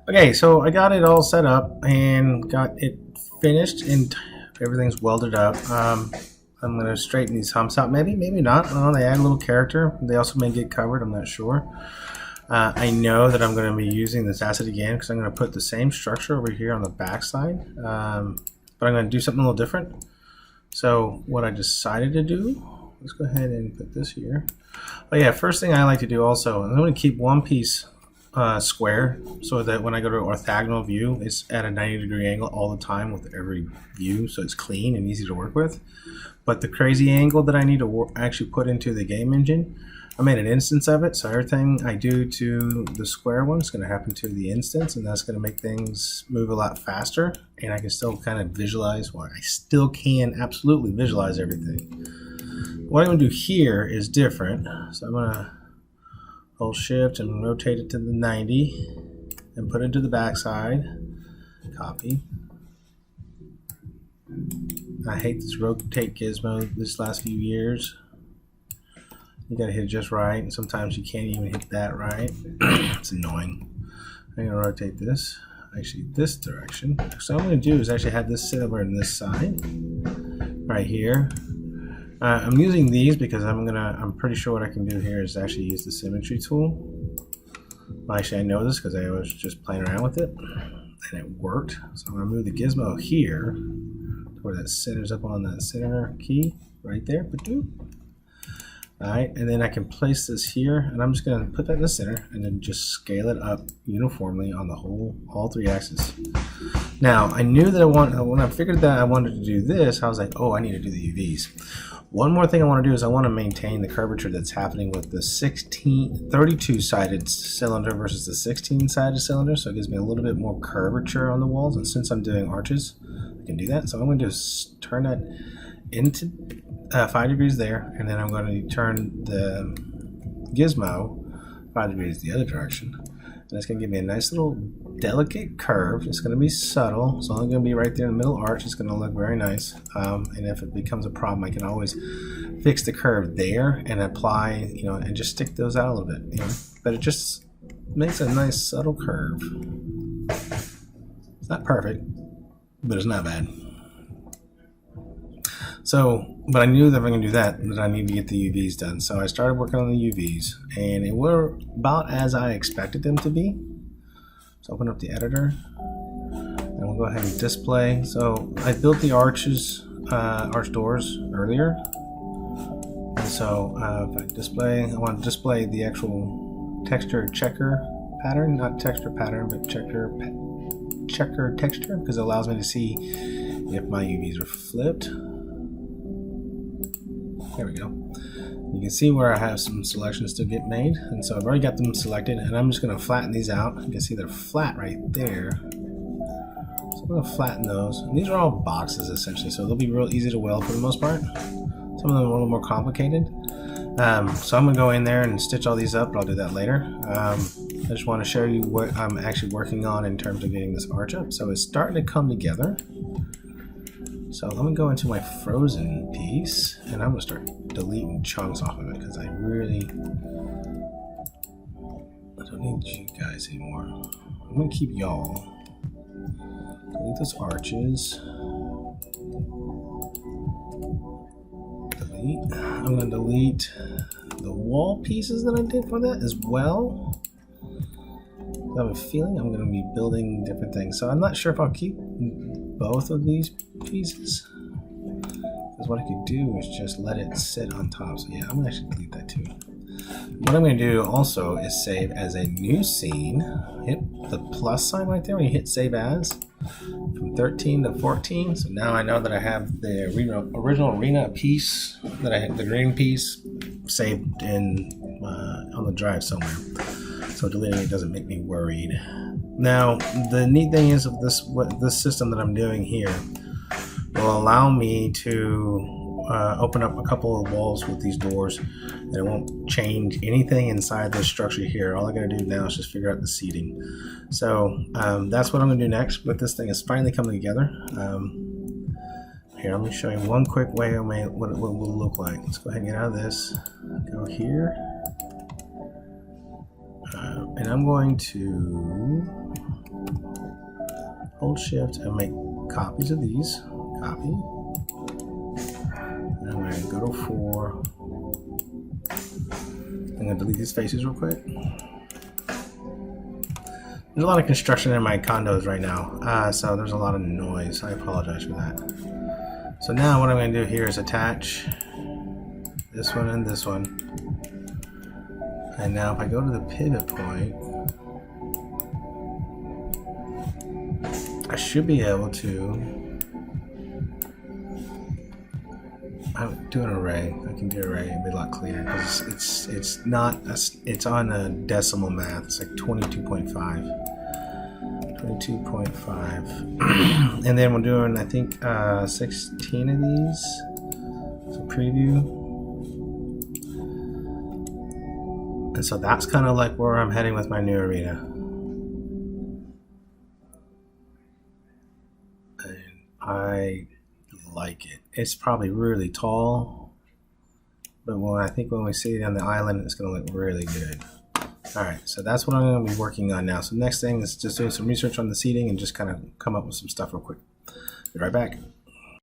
Okay, so I got it all set up and got it finished and everything's welded up. I'm gonna straighten these humps out. Maybe not. I don't know. They add a little character. They also may get covered. I'm not sure. I know that I'm going to be using this asset again because I'm going to put the same structure over here on the back side, but I'm going to do something a little different. So what I decided to do, let's go ahead and put this here. Oh yeah, first thing I like to do also, I'm going to keep one piece square so that when I go to orthogonal view, it's at a 90-degree angle all the time with every view, so it's clean and easy to work with. But the crazy angle that I need to actually put into the game engine, I made an instance of it, so everything I do to the square one is going to happen to the instance, and that's going to make things move a lot faster, and I can still kind of visualize, well, I still can absolutely visualize everything. What I'm going to do here is different, so I'm going to hold shift and rotate it to the 90 and put it to the back side, copy. I hate this rotate gizmo this last few years. You gotta hit it just right, and sometimes you can't even hit that right. It's annoying. I'm gonna rotate this, actually this direction. So what I'm gonna do is actually have this sit over on this side, right here. I'm using these because I'm pretty sure what I can do here is actually use the symmetry tool. Well, actually, I know this because I was just playing around with it, and it worked. So I'm gonna move the gizmo here, where that centers up on that center key, right there. Alright, and then I can place this here, and I'm just going to put that in the center and then just scale it up uniformly on the all three axes. Now, I knew that when I figured that I wanted to do this, I was like, oh, I need to do the UVs. One more thing I want to do is I want to maintain the curvature that's happening with the 32-sided cylinder versus the 16-sided cylinder, so it gives me a little bit more curvature on the walls, and since I'm doing arches, I can do that. So I'm going to just turn that into 5 degrees there, and then I'm going to turn the gizmo 5 degrees the other direction, and it's going to give me a nice little delicate curve. It's going to be subtle. It's only going to be right there in the middle arch. It's going to look very nice, and if it becomes a problem, I can always fix the curve there and apply, and just stick those out a little bit, but it just makes a nice subtle curve. It's not perfect, but it's not bad. So, but I knew that if I'm going to do that I need to get the UVs done. So I started working on the UVs, and it were about as I expected them to be. So open up the editor, and we'll go ahead and display. So I built the arch doors earlier. And so if I want to display the actual texture checker pattern, not texture pattern, but checker texture, because it allows me to see if my UVs are flipped. There we go. You can see where I have some selections to get made, and so I've already got them selected, and I'm just going to flatten these out. You can see they're flat right there. So I'm going to flatten those. And these are all boxes essentially, so they'll be real easy to weld for the most part. Some of them are a little more complicated. So I'm going to go in there and stitch all these up, but I'll do that later. I just want to show you what I'm actually working on in terms of getting this arch up. So it's starting to come together. So let me go into my frozen piece, and I'm going to start deleting chunks off of it because I don't need you guys anymore. I'm going to keep y'all. Delete those arches. Delete. I'm going to delete the wall pieces that I did for that as well. I have a feeling I'm going to be building different things. So I'm not sure if I'll keep both of these pieces, because what I could do is just let it sit on top. So yeah, I'm going to actually delete that too. What I'm going to do also is save as a new scene. Hit the plus sign right there when you hit save as, from 13 to 14. So now I know that I have the original arena piece, that I have the green piece saved in on the drive somewhere. So deleting it doesn't make me worried. Now, the neat thing is of this system that I'm doing here will allow me to open up a couple of walls with these doors, and it won't change anything inside this structure here. All I gotta do now is just figure out the seating. So that's what I'm gonna do next, but this thing is finally coming together. Here, let me show you one quick way what it will look like. Let's go ahead and get out of this. Go here. And I'm going to hold shift and make copies of these. Copy. And I'm going to go to 4. I'm going to delete these faces real quick. There's a lot of construction in my condos right now, so there's a lot of noise. I apologize for that. So now what I'm going to do here is attach this one and this one. And now if I go to the pivot point, I should be able to do an array. I can do an array. It'll be a lot cleaner because it's not it's on a decimal math. It's like 22.5. 22.5. And then we're doing, I think, 16 of these. So preview. And so that's kind of like where I'm heading with my new arena. And I like it. It's probably really tall, but I think when we see it on the island, it's going to look really good. Alright, so that's what I'm going to be working on now. So next thing is just doing some research on the seating and just kind of come up with some stuff real quick. Be right back.